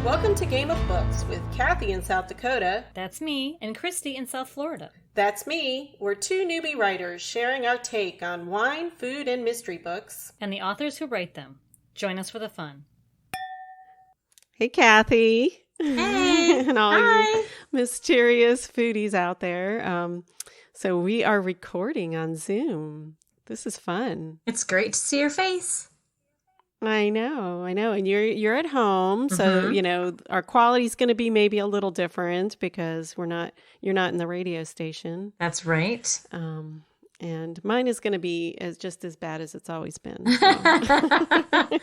Welcome to Game of Books with Cathi in South Dakota. That's me, and Christy in South Florida. That's me. We're two newbie writers sharing our take on wine, food, and mystery books. And the authors who write them. Join us for the fun. Hey, Cathi. Hey. And all Hi. you mysterious foodies out there. So we are recording on Zoom. This is fun. It's great to see your face. I know. And you're at home, so our quality's going to be maybe a little different because you're not in the radio station. That's right. And mine is going to be just as bad as it's always been. So.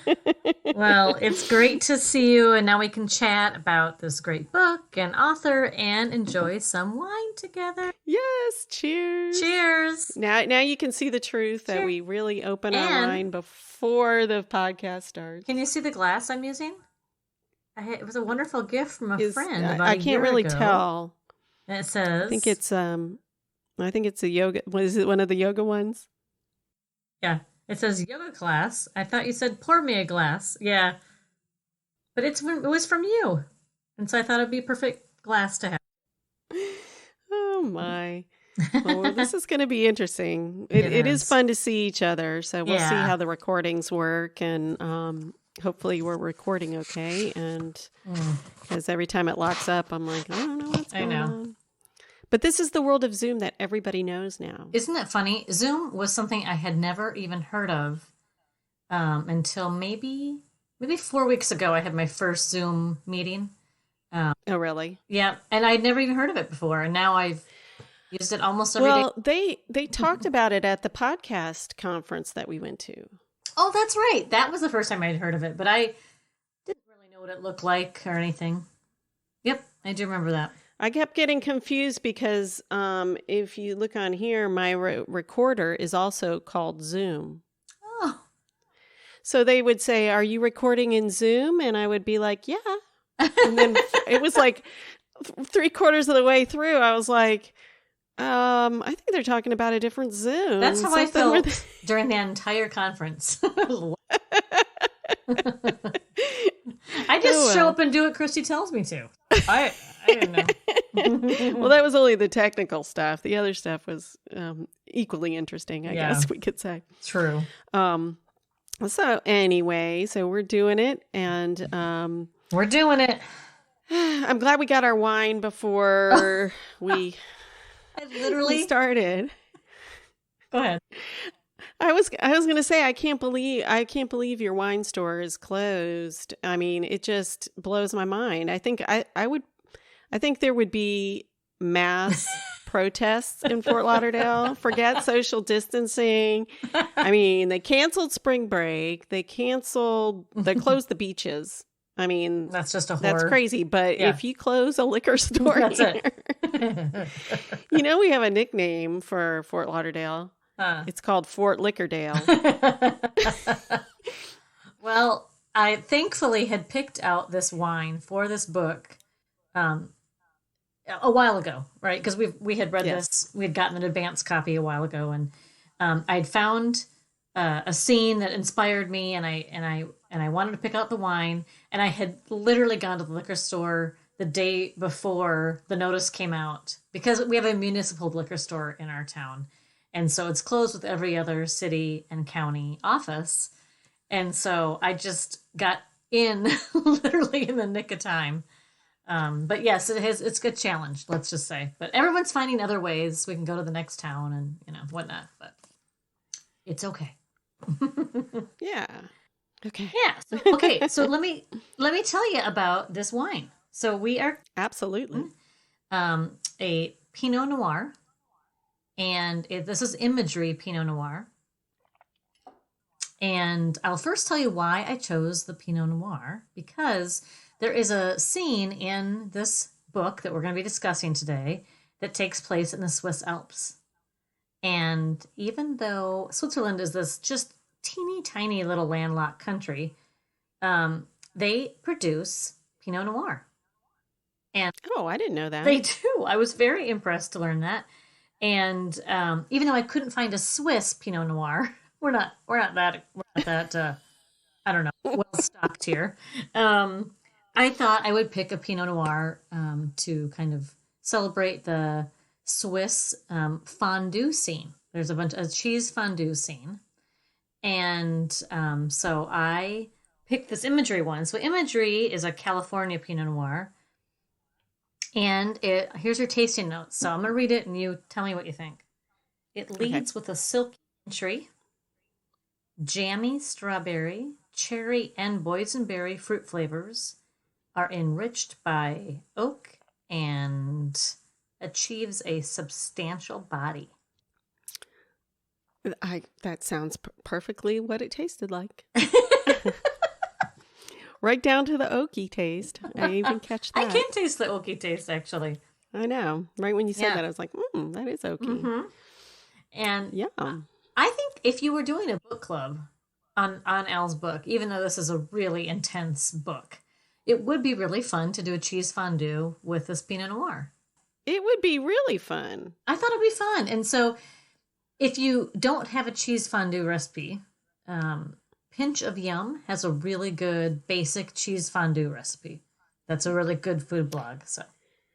Well, it's great to see you, and now we can chat about this great book and author and enjoy some wine together. Yes, cheers. Cheers. Now you can see the truth that we really open our wine before the podcast starts. Can you see the glass I'm using? It was a wonderful gift from a friend about I a can't year really ago. tell. And it says, I think it's a yoga. Is it one of the yoga ones? Yeah. It says yoga class. I thought you said pour me a glass. Yeah. But it was from you. And so I thought it'd be a perfect glass to have. Oh my. Well, this is going to be interesting. It is fun to see each other. So we'll see how the recordings work, and hopefully we're recording okay. And because every time it locks up, I'm like, I don't know what's going on. But this is the world of Zoom that everybody knows now. Isn't that funny? Zoom was something I had never even heard of until maybe 4 weeks ago. I had my first Zoom meeting. Oh, really? Yeah, and I'd never even heard of it before, and now I've used it almost every day. Well, they talked about it at the podcast conference that we went to. Oh, that's right. That was the first time I'd heard of it, but I didn't really know what it looked like or anything. Yep, I do remember that. I kept getting confused because if you look on here, my recorder is also called Zoom. Oh. So they would say, "Are you recording in Zoom?" And I would be like, "Yeah." And then it was like 3/4 of the way through, I was like, I think they're talking about a different Zoom. That's how I felt during the entire conference. I just show up and do what Christy tells me to. I didn't know. Well, that was only the technical stuff. The other stuff was equally interesting, I guess we could say. True. So anyway, we're doing it, and we're doing it. I'm glad we got our wine before we started. Go ahead. I was going to say I can't believe your wine store is closed. I mean, it just blows my mind. I think I think there would be mass protests in Fort Lauderdale. Forget social distancing. I mean, they canceled spring break. They closed the beaches. I mean, that's just a horror. That's crazy. But if you close a liquor store that's here, it. We have a nickname for Fort Lauderdale. It's called Fort Liquordale. Well, I thankfully had picked out this wine for this book a while ago, right? Because we had read this, we had gotten an advance copy a while ago, and I'd found a scene that inspired me, and I wanted to pick out the wine, and I had literally gone to the liquor store the day before the notice came out, because we have a municipal liquor store in our town. And so it's closed with every other city and county office. And so I just got in literally in the nick of time. But yes, it's a good challenge, let's just say. But everyone's finding other ways. We can go to the next town and, whatnot. But it's okay. Yeah. Okay. Yeah. So let me tell you about this wine. So we are absolutely a Pinot Noir. And this is Imagery Pinot Noir. And I'll first tell you why I chose the Pinot Noir, because there is a scene in this book that we're going to be discussing today that takes place in the Swiss Alps. And even though Switzerland is this just teeny tiny little landlocked country, they produce Pinot Noir. And I didn't know that. They do. I was very impressed to learn that. And even though I couldn't find a Swiss Pinot Noir, we're not that I don't know, well stocked here. I thought I would pick a Pinot Noir to kind of celebrate the Swiss fondue scene. There's a cheese fondue scene. And so I picked this Imagery one. So Imagery is a California Pinot Noir. And here's your tasting notes. So I'm going to read it and you tell me what you think. It leads with a silky entry, jammy strawberry, cherry, and boysenberry fruit flavors, are enriched by oak, and achieves a substantial body. That sounds perfectly what it tasted like. Right down to the oaky taste. I even catch that. I can taste the oaky taste, actually. I know. Right when you said that, I was like, that is oaky. Mm-hmm. And yeah, I think if you were doing a book club on Al's book, even though this is a really intense book, it would be really fun to do a cheese fondue with this Pinot Noir. It would be really fun. I thought it'd be fun. And so if you don't have a cheese fondue recipe, Pinch of Yum has a really good basic cheese fondue recipe. That's a really good food blog. So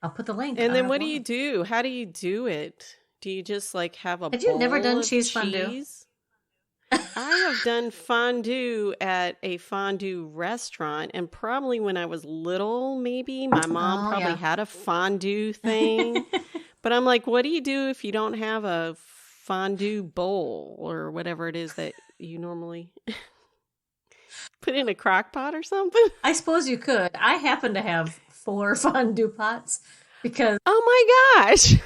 I'll put the link. And then what do you do? How do you do it? Do you just like have a bowl? Have you never done of cheese fondue? I have done fondue at a fondue restaurant, and probably when I was little, maybe my mom probably had a fondue thing. But I'm like, what do you do if you don't have a fondue bowl or whatever it is that you normally put in a crock pot or something? I suppose you could. I happen to have 4 fondue pots because oh my gosh,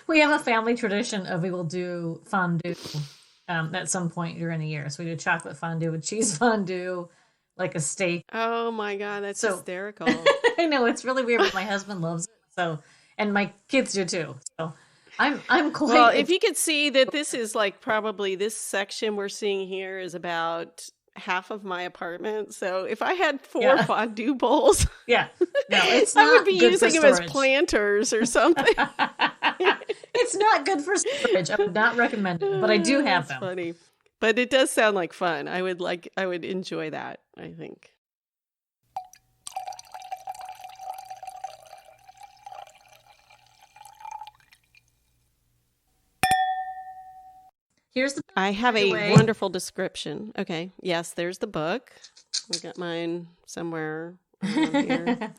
we have a family tradition of we will do fondue at some point during the year. So we do chocolate fondue with cheese fondue, like a steak. Oh my God, that's hysterical. I know, it's really weird, but my husband loves it. So, and my kids do too. So I'm quite. Well, if you could see that this is like probably this section we're seeing here is about half of my apartment. So if I had 4 fondue bowls, no, it's not. I would be good using for them as storage. Planters or something. It's not good for storage. I would not recommend it, but I do have them. Funny, but it does sound like fun. I would enjoy that, I think. Here's the. I have a wonderful description. Okay, yes, there's the book. I got mine somewhere here.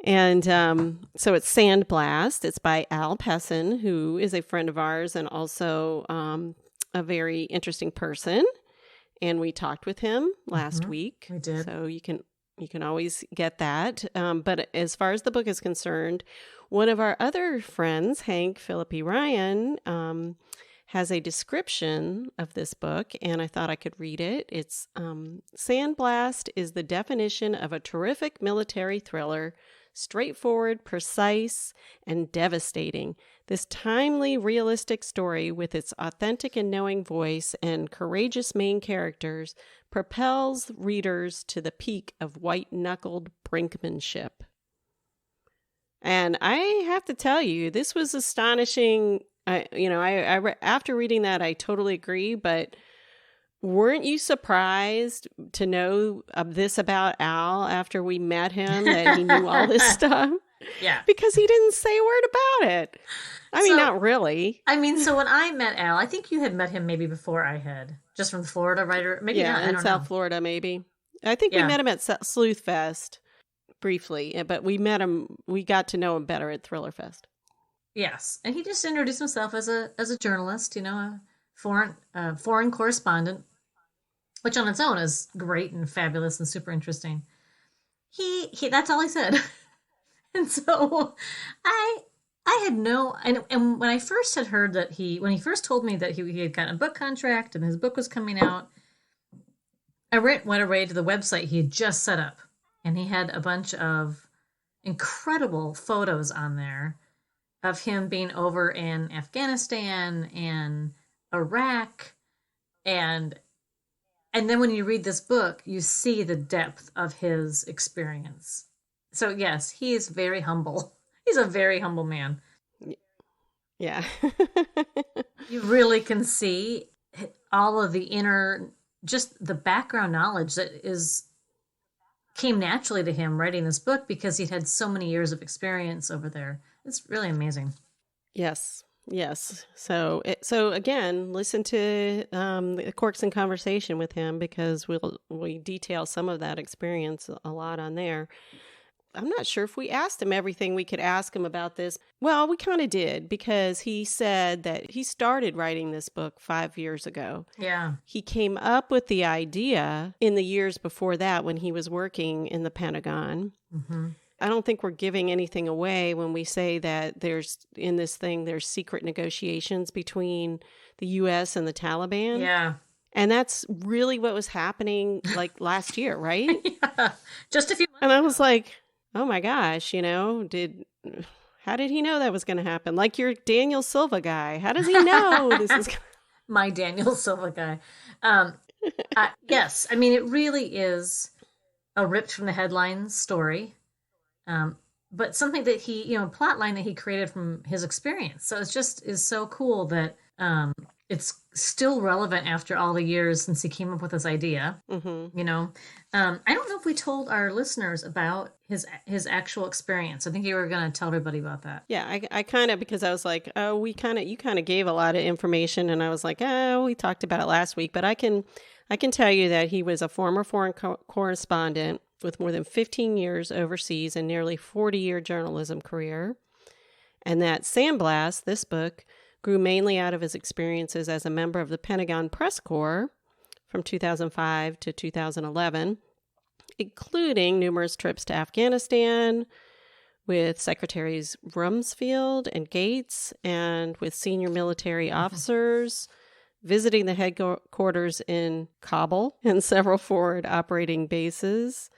And so it's Sandblast. It's by Al Pessin, who is a friend of ours and also a very interesting person. And we talked with him last week. We did. So you can always get that. But as far as the book is concerned, one of our other friends, Hank Philippi Ryan, has a description of this book, and I thought I could read it. It's Sandblast is the definition of a terrific military thriller, straightforward, precise, and devastating. This timely, realistic story with its authentic and knowing voice and courageous main characters propels readers to the peak of white-knuckled brinkmanship. And I have to tell you, this was astonishing. After reading that, I totally agree, but weren't you surprised to know this about Al after we met him, that he knew all this stuff? Yeah. Because he didn't say a word about it. I mean, not really. I mean, so when I met Al, I think you had met him maybe before I had, just from Florida, right? Maybe not, in South Florida, maybe. I think we met him at Sleuth Fest briefly, but we got to know him better at Thriller Fest. Yes, and he just introduced himself as a journalist, a foreign correspondent, which on its own is great and fabulous and super interesting. He that's all he said. And so I had and when I first had heard that when he first told me that he had gotten a book contract and his book was coming out, I went away to the website he had just set up, and he had a bunch of incredible photos on there of him being over in Afghanistan and Iraq, and then when you read this book, you see the depth of his experience. So yes, he is very humble. He's a very humble man. Yeah. You really can see all of the just the background knowledge that came naturally to him writing this book because he'd had so many years of experience over there. It's really amazing. Yes. Yes. So again, listen to the Corks in Conversation with him, because we detail some of that experience a lot on there. I'm not sure if we asked him everything we could ask him about this. Well, we kind of did, because he said that he started writing this book 5 years ago. Yeah. He came up with the idea in the years before that when he was working in the Pentagon. Mm-hmm. I don't think we're giving anything away when we say that there's secret negotiations between the U.S. and the Taliban. Yeah. And that's really what was happening like last year, right? Yeah. Just a few months And I was like, oh my gosh, how did he know that was going to happen? Like your Daniel Silva guy. How does he know this is my Daniel Silva guy? Yes. I mean, it really is a ripped from the headlines story. But something that he, plot line that he created from his experience. So it's just is so cool that it's still relevant after all the years since he came up with this idea. Mm-hmm. I don't know if we told our listeners about his actual experience. I think you were going to tell everybody about that. Yeah, I kind of, because I was like, oh, you kind of gave a lot of information, and I was like, oh, we talked about it last week, but I can tell you that he was a former foreign correspondent with more than 15 years overseas and nearly 40-year journalism career. And that Sandblast, this book, grew mainly out of his experiences as a member of the Pentagon Press Corps from 2005 to 2011, including numerous trips to Afghanistan with Secretaries Rumsfeld and Gates, and with senior military officers, visiting the headquarters in Kabul and several forward operating bases.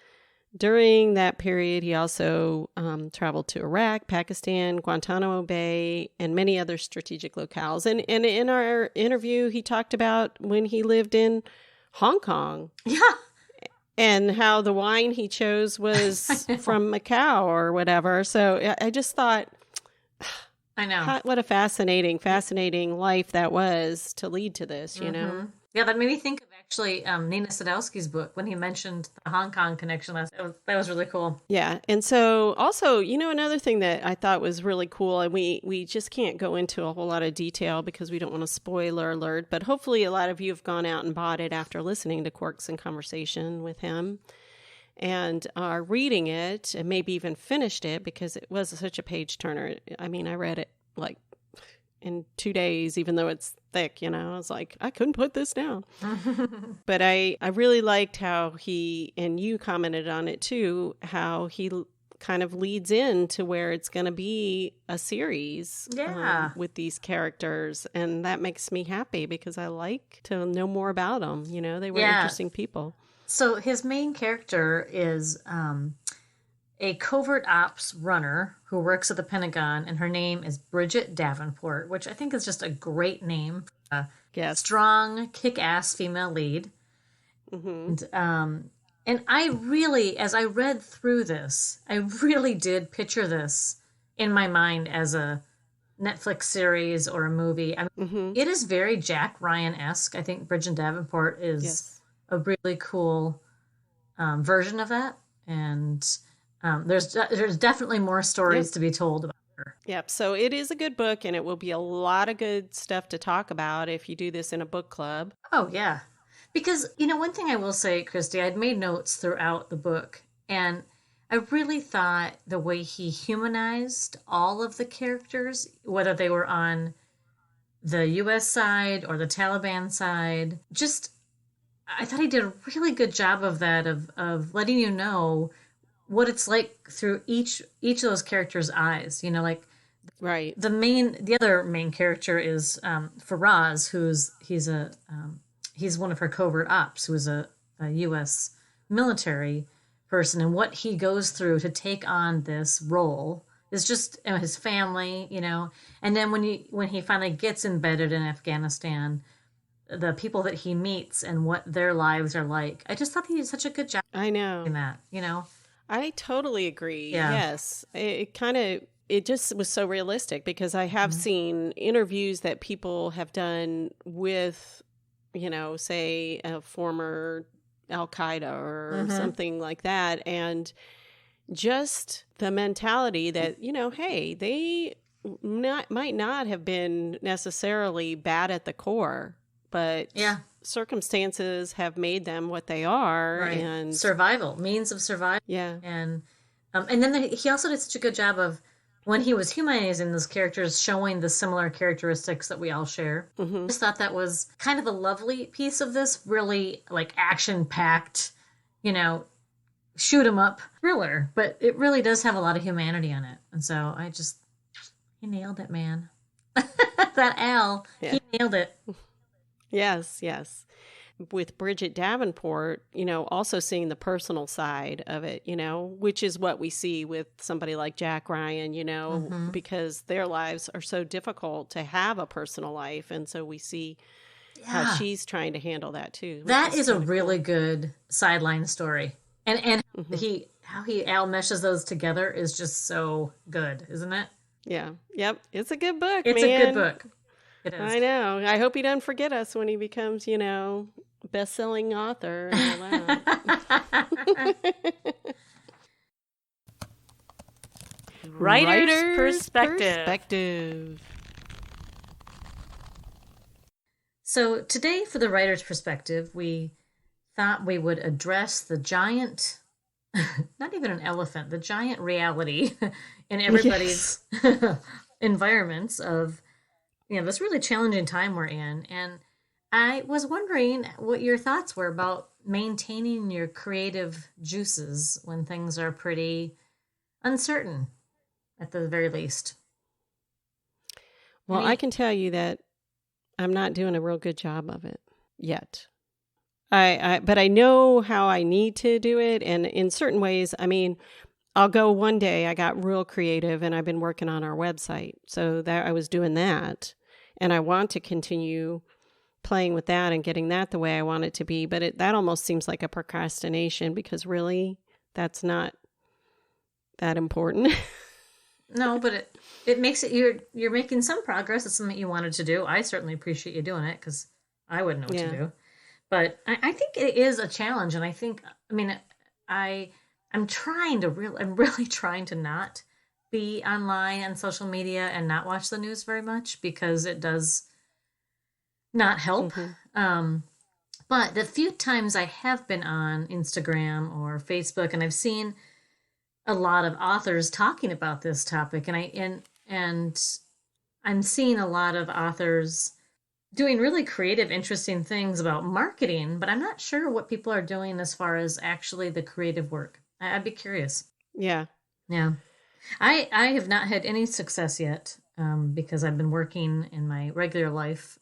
During that period, he also traveled to Iraq, Pakistan, Guantanamo Bay, and many other strategic locales. And in our interview, he talked about when he lived in Hong Kong. Yeah. And how the wine he chose was from Macau or whatever. So I just thought, I know. What a fascinating life that was to lead to this, Mm-hmm. Yeah, that made me think of actually Nina Sadowski's book when he mentioned the Hong Kong connection last. That was really cool. Yeah. And so also, another thing that I thought was really cool, and we just can't go into a whole lot of detail because we don't want to spoiler alert, but hopefully a lot of you have gone out and bought it after listening to Corks in Conversation with him and are reading it, and maybe even finished it, because it was such a page turner. I mean, I read it like in 2 days, even though it's thick, I was like, I couldn't put this down. But I really liked how he, and you commented on it too, how he kind of leads into where it's going to be a series with these characters. And that makes me happy because I like to know more about them. They were interesting people. So his main character is a covert ops runner who works at the Pentagon, and her name is Bridget Davenport, which I think is just a great name for a strong, kick-ass female lead. Mm-hmm. And I really, as I read through this, I really did picture this in my mind as a Netflix series or a movie. I mean, It is very Jack Ryan-esque. I think Bridget Davenport is a really cool version of that, and there's definitely more stories to be told about her. Yep. So it is a good book, and it will be a lot of good stuff to talk about if you do this in a book club. Oh, yeah. Because, one thing I will say, Christy, I'd made notes throughout the book, and I really thought the way he humanized all of the characters, whether they were on the U.S. side or the Taliban side, I thought he did a really good job of that, of letting you know what it's like through each of those characters' eyes. Right. The other main character is Faraz, he's one of her covert ops, who is a U.S. military person, and what he goes through to take on this role is just his family, and then when he finally gets embedded in Afghanistan, the people that he meets and what their lives are like. I just thought he did such a good job. I know. In that, I totally agree. Yeah. Yes. It just was so realistic, because I have seen interviews that people have done with, say, a former Al Qaeda or something like that. And just the mentality that, hey, they might not have been necessarily bad at the core, but circumstances have made them what they are. Right. And survival, means of survival. Yeah. And then he also did such a good job of, when he was humanizing those characters, showing the similar characteristics that we all share. I just thought that was kind of a lovely piece of this, really like action-packed, shoot 'em up thriller. But it really does have a lot of humanity on it. And so he nailed it, man. That Al, he nailed it. Yes. With Bridget Davenport, also seeing the personal side of it, which is what we see with somebody like Jack Ryan, because their lives are so difficult to have a personal life. And so we see how she's trying to handle that too. That is a really good sideline story. And how Al meshes those together is just so good, isn't it? Yeah. Yep. It's a good book, It's a good book. It is. I know. I hope he doesn't forget us when he becomes, best-selling author and all that. Writer's perspective. So today, for the writer's perspective, we thought we would address the giant, not even an elephant, the giant reality in everybody's environments of, this really challenging time we're in. And I was wondering what your thoughts were about maintaining your creative juices when things are pretty uncertain, at the very least. Well, I can tell you that I'm not doing a real good job of it yet. But I know how I need to do it. And in certain ways, I'll go one day, I got real creative and I've been working on our website. So that I was doing that. And I want to continue playing with that and getting that the way I want it to be. But that almost seems like a procrastination because really that's not that important. No, but it makes it, you're making some progress. It's something you wanted to do. I certainly appreciate you doing it because I wouldn't know what to do. But I think it is a challenge. And I think, I'm really trying to not be online and social media and not watch the news very much because it does not help. But the few times I have been on Instagram or Facebook and I've seen a lot of authors talking about this topic, and I'm seeing a lot of authors doing really creative, interesting things about marketing, but I'm not sure what people are doing as far as actually the creative work. I'd be curious. Yeah. I have not had any success yet because I've been working in my regular life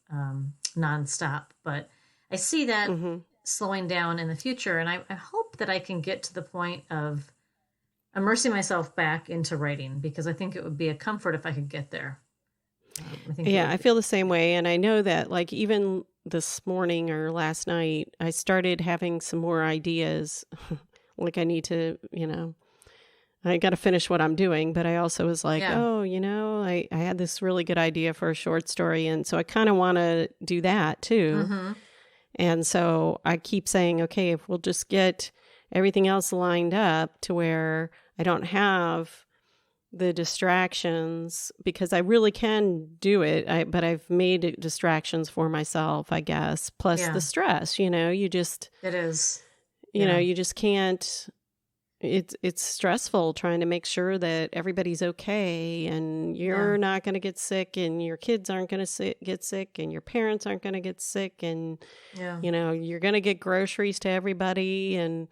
nonstop, but I see that slowing down in the future, and I hope that I can get to the point of immersing myself back into writing because I think it would be a comfort if I could get there. I feel the same way. And I know that like even this morning or last night, I started having some more ideas. Like I need to, I got to finish what I'm doing. But I also was like, I had this really good idea for a short story. And so I kind of want to do that too. And so I keep saying, okay, if we'll just get everything else lined up to where I don't have the distractions, because I really can do it, but I've made distractions for myself, I guess, plus the stress, you just... It is. You just can't... It's stressful trying to make sure that everybody's okay and you're not going to get sick and your kids aren't going to get sick and your parents aren't going to get sick and, you're going to get groceries to everybody and,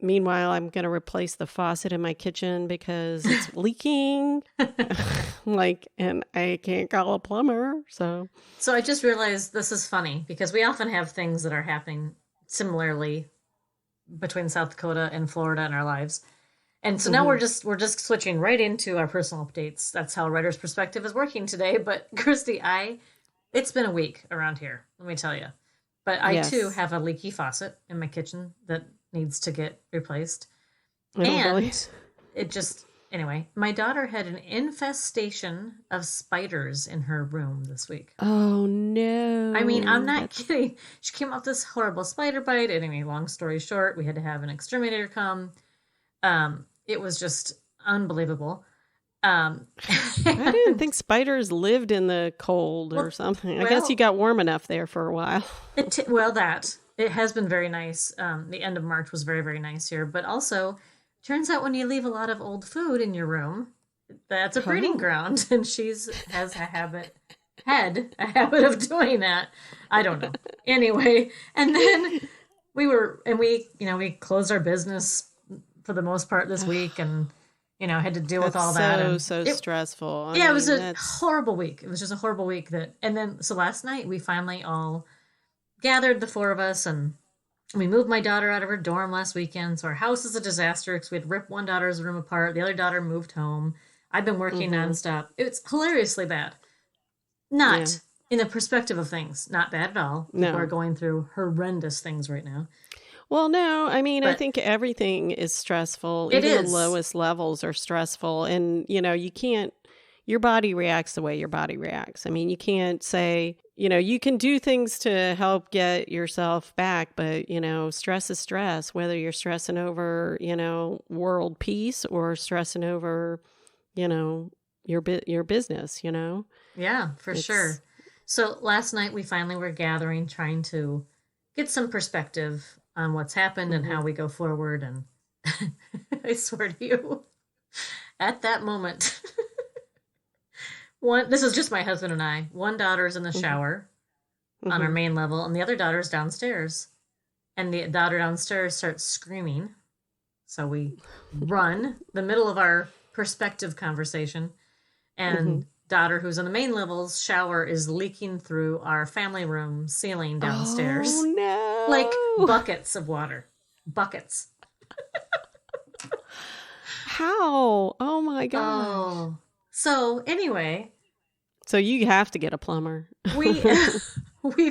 meanwhile, I'm going to replace the faucet in my kitchen because it's leaking. And I can't call a plumber. So I just realized this is funny because we often have things that are happening similarly between South Dakota and Florida in our lives. And so now we're just switching right into our personal updates. That's how Writer's Perspective is working today. But Christy, it's been a week around here, let me tell you. But I too have a leaky faucet in my kitchen that needs to get replaced. And it just, anyway, my daughter had an infestation of spiders in her room this week. Oh, no. I mean, I'm not kidding. She came off this horrible spider bite. Anyway, long story short, we had to have an exterminator come. It was just unbelievable. I didn't think spiders lived in the cold or something. I guess you got warm enough there for a while. It has been very nice. The end of March was very, very nice here. But also, turns out when you leave a lot of old food in your room, that's a breeding ground. And has a habit of doing that. I don't know. Anyway, and then we closed our business for the most part this week and, had to deal with all that. So stressful. It was a horrible week. It was just a horrible week so last night we finally all gathered, the four of us, and we moved my daughter out of her dorm last weekend. So our house is a disaster because we had ripped one daughter's room apart. The other daughter moved home. I've been working nonstop. It's hilariously bad. Not in the perspective of things, not bad at all. No. People are going through horrendous things right now. Well, no, I mean, I think everything is stressful. Even the lowest levels are stressful. And, your body reacts the way your body reacts. I mean, you can't say, you can do things to help get yourself back, but, stress is stress, whether you're stressing over, world peace or stressing over, your business, Yeah, for sure. So last night we finally were gathering, trying to get some perspective on what's happened and how we go forward. And I swear to you, at that moment, this is just my husband and I. One daughter's in the shower on our main level, and the other daughter's downstairs. And the daughter downstairs starts screaming. So we run the middle of our perspective conversation, and daughter who's on the main level's shower is leaking through our family room ceiling downstairs. Oh, no. Like buckets of water. Buckets. How? Oh, my gosh. Oh. So, anyway. So you have to get a plumber. We've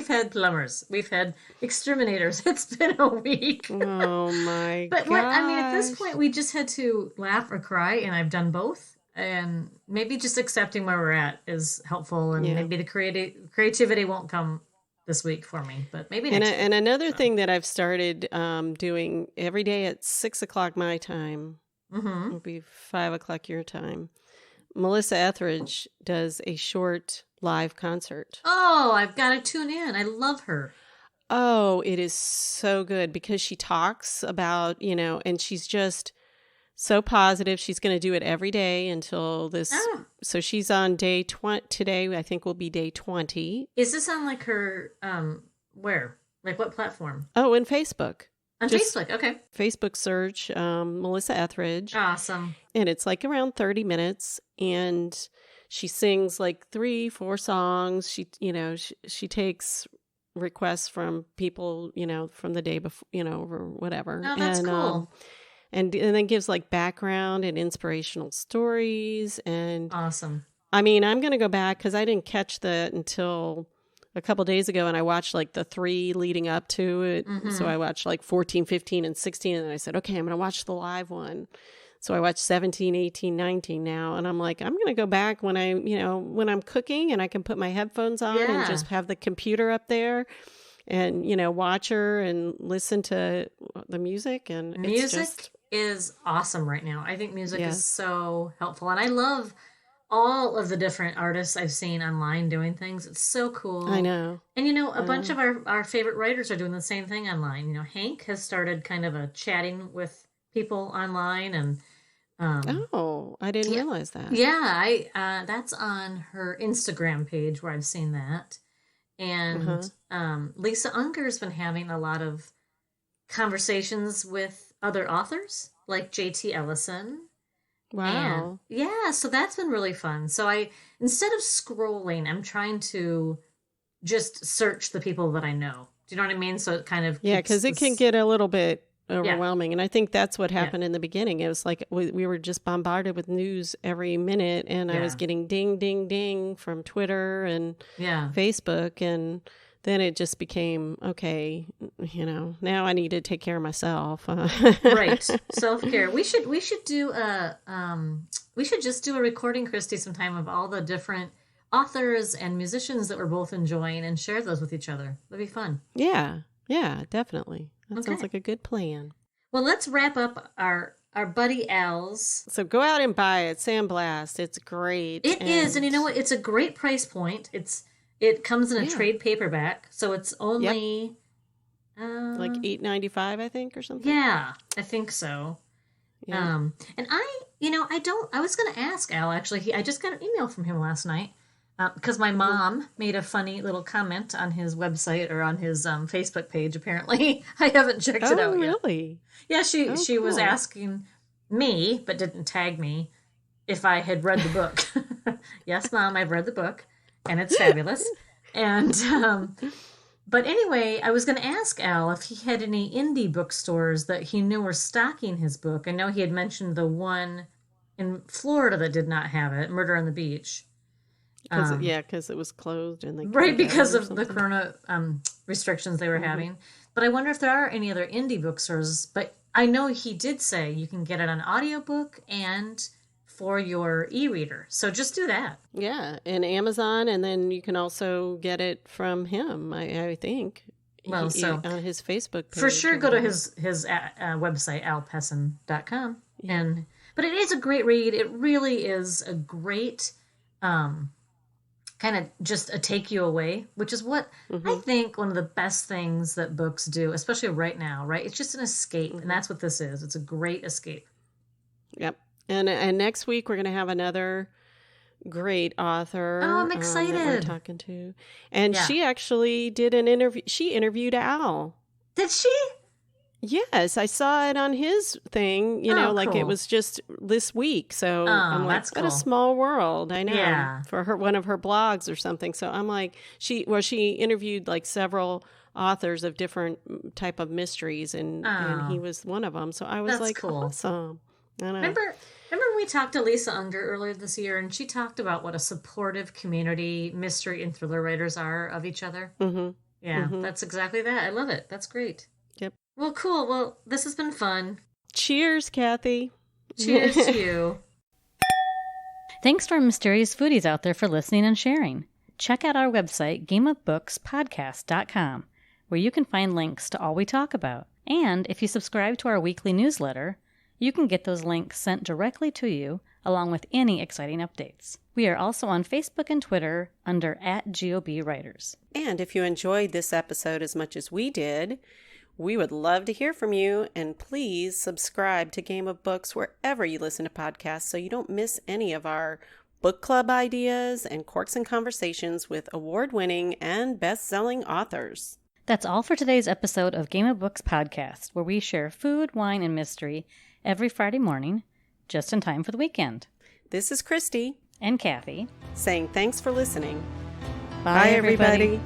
had plumbers. We've had exterminators. It's been a week. Oh, my god. But at this point, we just had to laugh or cry, and I've done both. And maybe just accepting where we're at is helpful, and maybe the creativity won't come this week for me, but maybe next week. And another thing that I've started doing every day at 6:00 my time, it'll be 5:00 your time. Melissa Etheridge does a short live concert. Oh, I've got to tune in. I love her. Oh, it is so good because she talks about, and she's just so positive. She's going to do it every day until this. Oh. So she's on day 20 today. I think will be day 20. Is this on like her, where? Like what platform? Oh, in Facebook. On Facebook, okay. Facebook search, Melissa Etheridge. Awesome. And it's like around 30 minutes. And she sings like 3-4 songs. She takes requests from people, from the day before, or whatever. Oh, that's cool. And then gives like background and inspirational stories. And awesome. I mean, I'm going to go back because I didn't catch that until a couple days ago. And I watched like the 3 leading up to it. So I watched like 14, 15, and 16. And then I said, okay, I'm going to watch the live one. So I watched 17, 18, 19 now. And I'm like, I'm going to go back when when I'm cooking and I can put my headphones on and just have the computer up there. And, watch her and listen to the music. And music is awesome right now. I think music is so helpful. And I love all of the different artists I've seen online doing things. It's so cool. I know. And, a bunch of our favorite writers are doing the same thing online. Hank has started kind of a chatting with people online. And I didn't realize that. Yeah, that's on her Instagram page where I've seen that. And Lisa Unger's been having a lot of conversations with other authors, like J.T. Ellison. Wow. And so that's been really fun. So instead of scrolling, I'm trying to just search the people that I know. Do you know what I mean? So it kind of because it can get a little bit overwhelming. And I think that's what happened in the beginning. It was like we were just bombarded with news every minute, and I was getting ding, ding, ding from Twitter and Facebook. And then it just became, okay, now I need to take care of myself. Right. Self-care. We should do we should just do a recording, Christy, sometime of all the different authors and musicians that we're both enjoying and share those with each other. That'd be fun. Yeah, definitely. That sounds like a good plan. Well, let's wrap up our buddy Al's. So go out and buy it. Sandblast. It's great. It is. And you know what? It's a great price point. It comes in a trade paperback. So it's only like $8.95, I think, or something. Yeah, I think so. Yeah. And I was going to ask Al, actually. I just got an email from him last night because my mom made a funny little comment on his website or on his Facebook page, apparently. I haven't checked it out yet. Oh, really? Yeah, she was asking me, but didn't tag me, if I had read the book. Yes, Mom, I've read the book, and it's fabulous. And but anyway, I was going to ask Al if he had any indie bookstores that he knew were stocking his book. I know he had mentioned the one in Florida that did not have it, Murder on the Beach. Because it was closed. And because of the corona restrictions they were having. But I wonder if there are any other indie bookstores. But I know he did say you can get it on audiobook and for your e-reader. So just do that. Yeah, and Amazon, and then you can also get it from him, I think. Well, on his Facebook page. For sure, go to his website, alpessin.com. Yeah. But it is a great read. It really is a great kind of just a take you away, which is what I think one of the best things that books do, especially right now, right? It's just an escape, and that's what this is. It's a great escape. Yep. And next week we're going to have another great author. Oh, I'm excited. That we're talking to. And she actually did an interview. She interviewed Al. Did she? Yes, I saw it on his thing, like it was just this week. So I'm like, what a small world. I know. Yeah. For one of her blogs or something. So I'm like, she interviewed like several authors of different type of mysteries, and he was one of them. So I was cool. Awesome. I know. Remember when we talked to Lisa Unger earlier this year, and she talked about what a supportive community mystery and thriller writers are of each other? Mm-hmm. Yeah, that's exactly that. I love it. That's great. Yep. Well, cool. Well, this has been fun. Cheers, Cathi. Cheers to you. Thanks to our mysterious foodies out there for listening and sharing. Check out our website, gameofbookspodcast.com, where you can find links to all we talk about. And if you subscribe to our weekly newsletter, you can get those links sent directly to you, along with any exciting updates. We are also on Facebook and Twitter under @GOBWriters. And if you enjoyed this episode as much as we did, we would love to hear from you, and please subscribe to Game of Books wherever you listen to podcasts so you don't miss any of our book club ideas and Corks and Conversations with award-winning and best-selling authors. That's all for today's episode of Game of Books Podcast, where we share food, wine, and mystery every Friday morning, just in time for the weekend. This is Christy and Cathi saying thanks for listening. Bye, everybody.